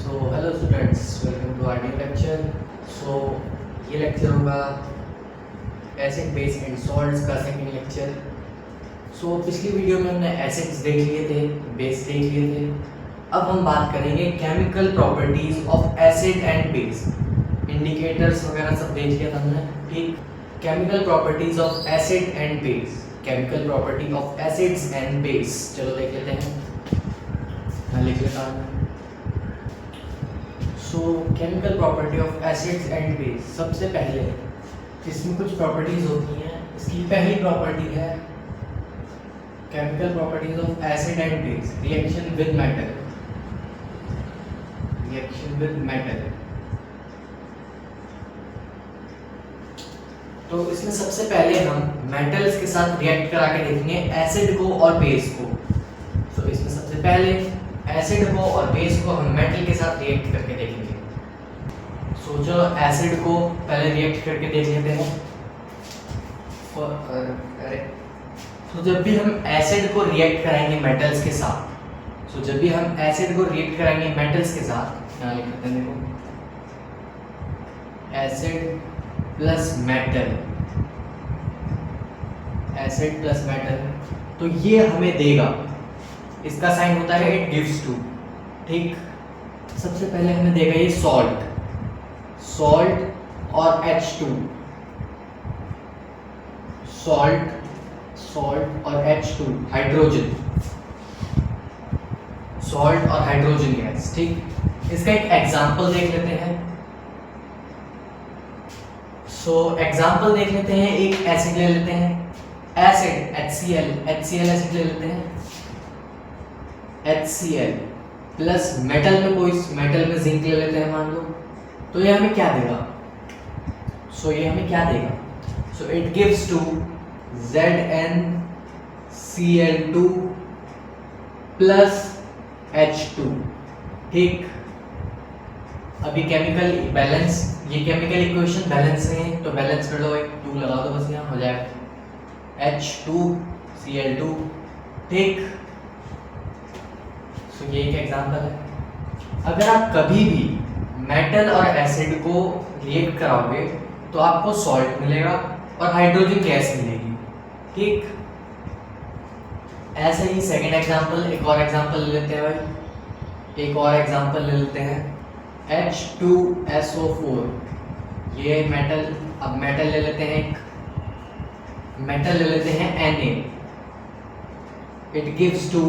Hello students, welcome to our new lecture. So ये lecture होगा acid base and salts का second lecture. So पिछली video में हमने एसिड्स देख लिए थे, बेस देख लिए थे। अब हम बात करेंगे chemical properties of acid and base. Indicators वगैरह सब देख लिया था हमने, ठीक। Chemical properties of acid and base, chemical property of acids and base. चलो देख लेते हैं, मैं लिख लेता हूँ। सो chemical property of acids and base. सबसे पहले इसमें कुछ प्रॉपर्टीज होती हैं। इसकी पहली प्रॉपर्टी है chemical properties of acid and base, reaction with metal. Reaction with metal. तो इसमें सबसे पहले हम मेटल्स के साथ रिएक्ट करा के देखेंगे एसिड को और बेस को। तो इसमें सबसे पहले एसिड को और बेस को हम मेटल के साथ रिएक्ट करके देखेंगे। सोचो एसिड को पहले रिएक्ट करके देख लेते हैं। तो जब भी हम एसिड को रिएक्ट कराएंगे मेटल्स के साथ, जब भी हम एसिड को रिएक्ट कराएंगे मेटल्स के साथ, यहाँ लिख लेते हैं, देखो acid plus metal, acid plus metal, तो ये हमें देगा, इसका साइन होता है इट गिव्स टू, ठीक। सबसे पहले हमें देगा ये सॉल्ट, सॉल्ट और H2, सॉल्ट और H2, हाइड्रोजन, सॉल्ट और हाइड्रोजन गैस, ठीक। इसका एक एग्जांपल देख लेते हैं। एग्जांपल देख लेते हैं, एक एसिड ले लेते हैं, एसिड HCl एसिड ले लेते हैं, HCl प्लस मेटल में कोई मेटल में जिंक ले लेते हैं मान लो, तो ये हमें क्या देगा? ये हमें क्या देगा? It gives to ZnCl2 plus H2, ठीक। अभी केमिकल बैलेंस, ये केमिकल इक्वेशन बैलेंस है, तो बैलेंस कर दो, एक 2 लगा दो, बस यहाँ हो जाएगा H2Cl2, ठीक। ये एक एग्जांपल है। अगर आप कभी भी मेटल और एसिड को रिएक्ट कराओगे तो आपको सॉल्ट मिलेगा और हाइड्रोजन गैस मिलेगी, ठीक। ऐसे ही सेकंड एग्जांपल, एक और एग्जांपल ले लेते हैं भाई, एक और एग्जांपल ले लेते हैं, H2SO4, ये मेटल, अब मेटल ले लेते हैं, एक मेटल ले लेते हैं Na, it gives to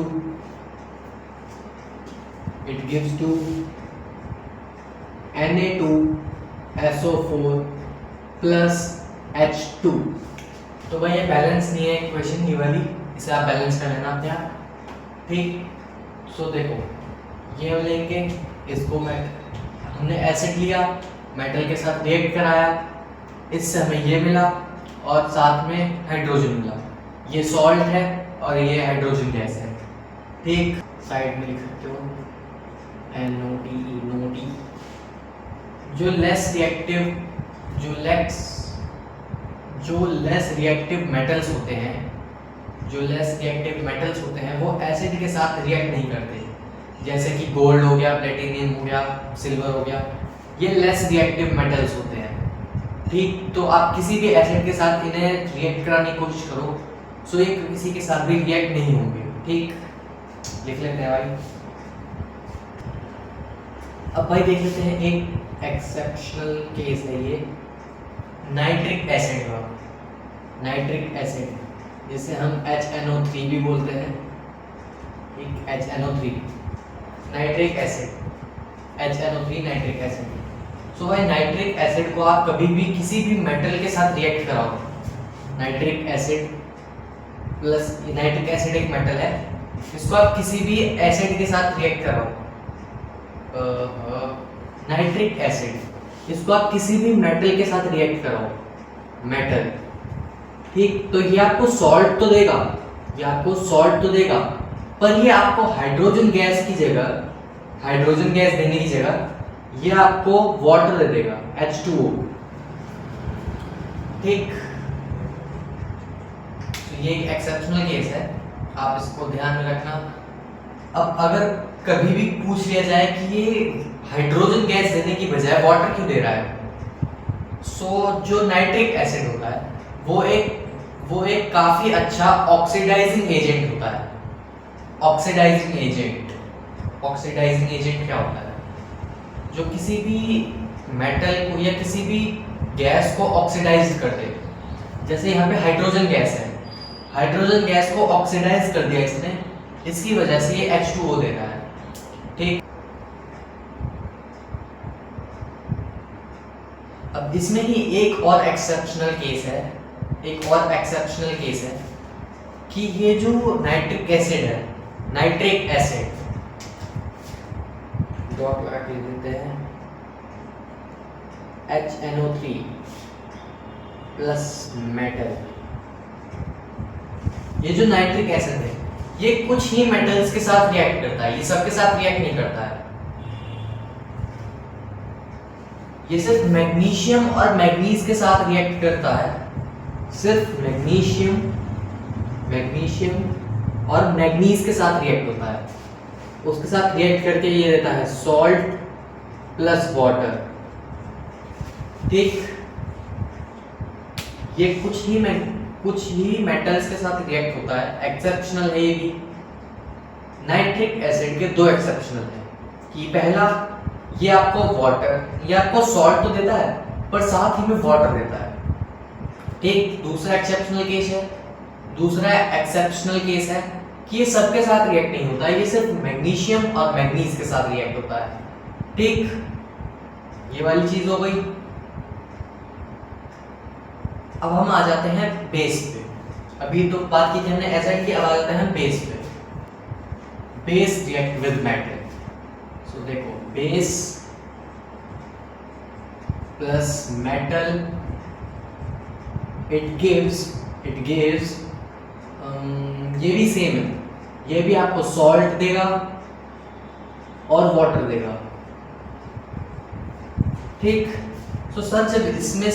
Na2SO4 plus H2। तो भाई ये बैलेंस नहीं है इक्वेशन, ये वाली, इसे आप बैलेंस कर लेना अपने आप, ठीक। देखो ये हम लेंगे, इसको हमने एसिड लिया, मेटल के साथ रिएक्ट कराया, इससे हमें ये मिला और साथ में हाइड्रोजन मिला, ये सॉल्ट है और ये हाइड्रोजन गैस है, ठीक। साइड में लिख सकते हो NODE। जो लेस रिएक्टिव मेटल्स होते हैं, वो एसिड के साथ रिएक्ट नहीं करते, जैसे कि गोल्ड हो गया, प्लेटिनियम हो गया, सिल्वर हो गया, ये लेस रिएक्टिव मेटल्स होते हैं, ठीक। तो आप किसी भी एसिड के साथ इन्हें रिएक्ट कराने की कोशिश करो, ये किसी के साथ भी रिएक्ट नहीं होंगे, ठीक। लिख लेते हैं भाई। अब भाई देख लेते हैं, एक एक्सेप्शनल केस है ये, नाइट्रिक एसिड का, नाइट्रिक एसिड जिसे हम HNO3 भी बोलते हैं, एक HNO3 nitric acid, HNO3 nitric acid. भाई नाइट्रिक एसिड को आप कभी भी किसी भी मेटल के साथ रिएक्ट कराओ, nitric acid plus, nitric acid एक मेटल है, इसको आप किसी भी एसिड के साथ रिएक्ट कराओ, नाइट्रिक एसिड, इसको आप किसी भी मेटल के साथ रिएक्ट कराओ, मेटल, ठीक। तो ये आपको सॉल्ट तो देगा, पर ये आपको हाइड्रोजन गैस देने की जगह ये आपको वाटर दे देगा, H2O, ठीक। तो ये एक एक्सेप्शनल केस है, आप इसको ध्यान में रखना। अब अगर कभी भी पूछ लिया जाए कि ये हाइड्रोजन गैस देने की बजाय वाटर क्यों दे रहा है, जो नाइट्रिक एसिड होता है वो एक काफी अच्छा ऑक्सीडाइजिंग एजेंट होता है। ऑक्सीडाइजिंग एजेंट क्या होता है? जो किसी भी मेटल को या किसी भी गैस को ऑक्सीडाइज कर दे। जैसे यहाँ पे हाइड्रोजन गैस है, हाइड्रोजन गैस को ऑक्सीडाइज कर दिया इसने, इसकी वजह से ये H2O दे रहा है। ठीक, अब इसमें ही एक और एक्सेप्शनल केस है, कि ये जो नाइट्रिक एसिड है, नाइट्रिक एसिड डॉट लगा के देते हैं HNO3 प्लस मेटल। ये जो नाइट्रिक एसिड है ये कुछ ही मेटल्स के साथ रिएक्ट करता है, ये सबके साथ रिएक्ट नहीं करता है। ये सिर्फ मैग्नीशियम और मैग्नीज के साथ रिएक्ट करता है, सिर्फ मैग्नीशियम और मैग्नीज के साथ रिएक्ट होता है। उसके साथ रिएक्ट करके ये देता है सॉल्ट प्लस वाटर। ठीक, ये कुछ ही मेटल्स के साथ रिएक्ट होता है। एक्सेप्शनल है ये भी। नाइट्रिक एसिड के दो एक्सेप्शनल है कि पहला, ये आपको सॉल्ट तो देता है पर साथ ही में वाटर देता है। ठीक, दूसरा एक्सेप्शनल केस है कि ये सबके साथ रिएक्ट नहीं होता है, ये सिर्फ मैग्नीशियम और मैग्नीज के साथ रिएक्ट होता है। ठीक, ये वाली चीज हो गई। अब हम आ जाते हैं बेस पे। अभी तो बात की थी हमने एसिड की, अब आ जाते हैं बेस पे। Base react with metal. So देखो, base plus metal it gives ये भी सेम है, ये भी आपको सॉल्ट देगा और वाटर देगा। ठीक, सो सर जब इसमें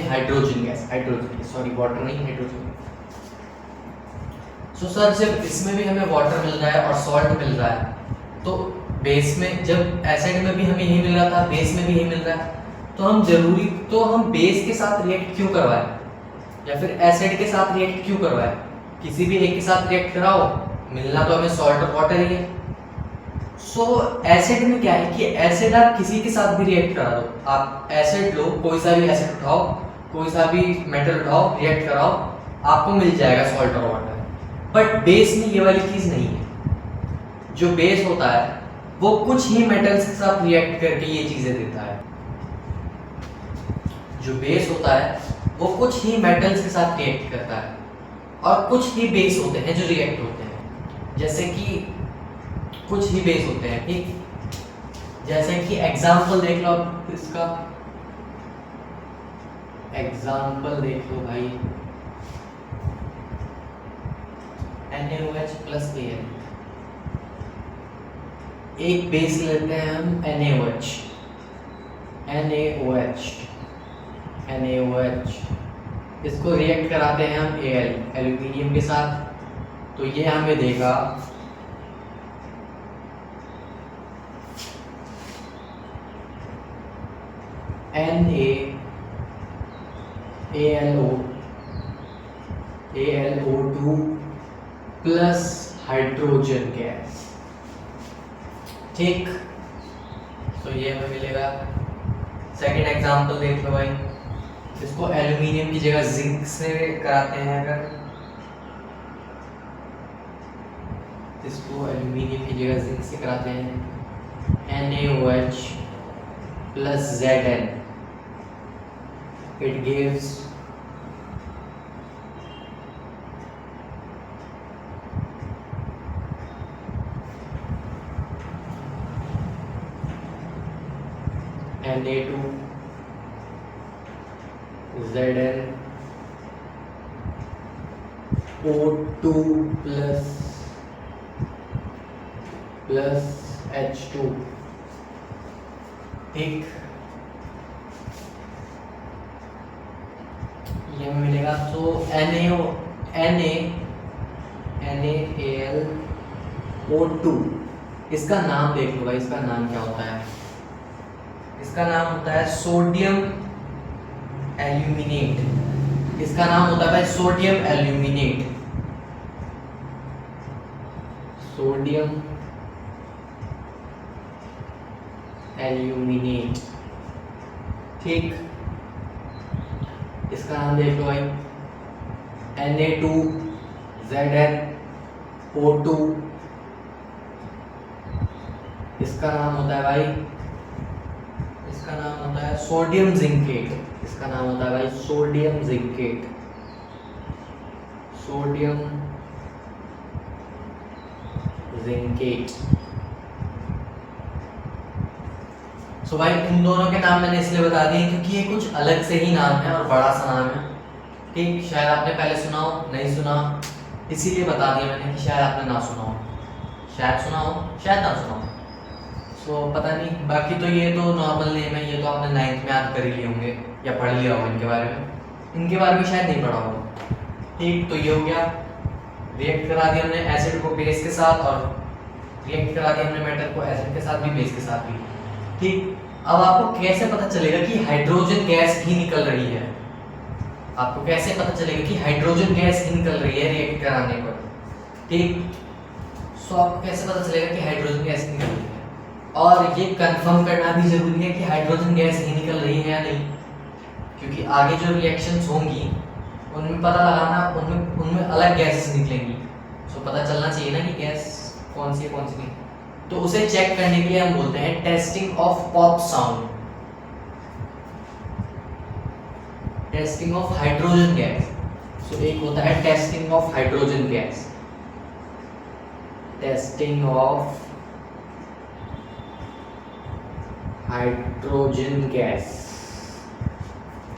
हाइड्रोजन गैस, सॉरी वाटर नहीं, हाइड्रोजन। सो सर जब इसमें भी हमें वाटर मिल रहा है और सॉल्ट मिल रहा है, तो बेस में, जब एसिड में भी हमें यही मिल रहा था, बेस में भी यही मिल रहा है, तो हम बेस के साथ रिएक्ट क्यों करवाएं या फिर एसिड के साथ रिएक्ट क्यों करवाएं? किसी भी एक के साथ रिएक्ट कराओ, मिलना तो हमें सॉल्ट और वाटर ही है। सो एसिड में क्या है कि एसिड आप किसी के साथ भी रिएक्ट करा दो। आप एसिड लो, कोई सा भी एसिड उठाओ, कोई सा भी मेटल उठाओ, रिएक्ट कराओ, आपको मिल जाएगा सॉल्ट और वाटर। बट बेस में ये वाली चीज नहीं है। जो बेस होता है वो कुछ ही मेटल्स के साथ रिएक्ट करके ये चीजें देता है। जो बेस होता है वो कुछ ही मेटल्स के साथ रिएक्ट करता है, और कुछ ही बेस होते हैं जो रिएक्ट होते हैं। जैसे कि कुछ ही बेस होते हैं। ठीक, जैसे कि एग्जांपल देख लो इसका, एग्जांपल देख लो भाई, NaOH प्लस Al। एक बेस लेते हैं हम NaOH, इसको रिएक्ट कराते हैं हम Al, एल्यूमिनियम के साथ, तो ये हमें देगा AlO2 प्लस हाइड्रोजन गैस। ठीक, तो ये हमें मिलेगा। सेकेंड एग्जांपल देख लो भाई, इसको एल्यूमिनियम की जगह जिंक से कराते हैं। अगर इसको एल्यूमिनियम की जगह जिंक से कराते हैं, NaOH plus Zn, it gives Na2 Zn O2 plus H2। ठीक, ये मिलेगा। तो NaAl O2, इसका नाम देख लो भाई, इसका नाम क्या होता है? इसका नाम होता है सोडियम एल्यूमिनेट। इसका नाम होता है भाई सोडियम एल्यूमिनेट। सोडियम एल्यूमिनेट, ठीक। इसका नाम देख लो भाई Na2ZnO2। इसका नाम होता है भाई, इसका नाम होता है सोडियम जिंकेट। इसका नाम होता है भाई सोडियम जिंकेट, सोडियम जिंकेट। सो भाई इन दोनों के नाम मैंने इसलिए बता दिए क्योंकि ये कुछ अलग से ही नाम है और बड़ा सा नाम है, ठीक। शायद आपने पहले सुना हो, नहीं सुना, इसीलिए बता दिया मैंने कि शायद आपने ना सुना हो, शायद सुना हो, शायद ना सुना हो। सो पता नहीं, बाकी तो ये तो नॉर्मल नेम है, ये तो आपने 9th में याद कर ही लिए होंगे या पढ़ लिया होगा इनके बारे में। इनके बारे में शायद नहीं पढ़ा होगा, ठीक। तो ये हो गया, रिएक्ट करा दिया हमने एसिड को बेस के साथ, और रिएक्ट करा दिया हमने मेटल को एसिड के साथ भी, बेस के साथ भी, ठीक। अब आपको कैसे पता चलेगा कि हाइड्रोजन गैस ही निकल रही है? आपको कैसे पता चलेगा कि हाइड्रोजन गैस ही निकल रही है रिएक्ट कराने पर, ठीक। सो आपको कैसे पता चलेगा कि हाइड्रोजन गैस निकल रही है? और ये कंफर्म करना भी जरूरी है कि हाइड्रोजन गैस ही निकल रही है या नहीं, क्योंकि आगे जो रिएक्शंस होंगी उनमें पता लगाना, उनमें अलग गैसेस निकलेंगी। सो पता चलना चाहिए ना कि गैस कौन सी है कौन सी नहीं। तो उसे चेक करने के लिए हम बोलते हैं testing of pop sound, testing of hydrogen gas. So एक होता है testing of hydrogen gas, testing of hydrogen gas,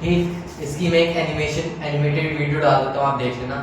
ठीक। इसकी मैं एक एनिमेटेड वीडियो डाल देता हूँ, आप देख लेना।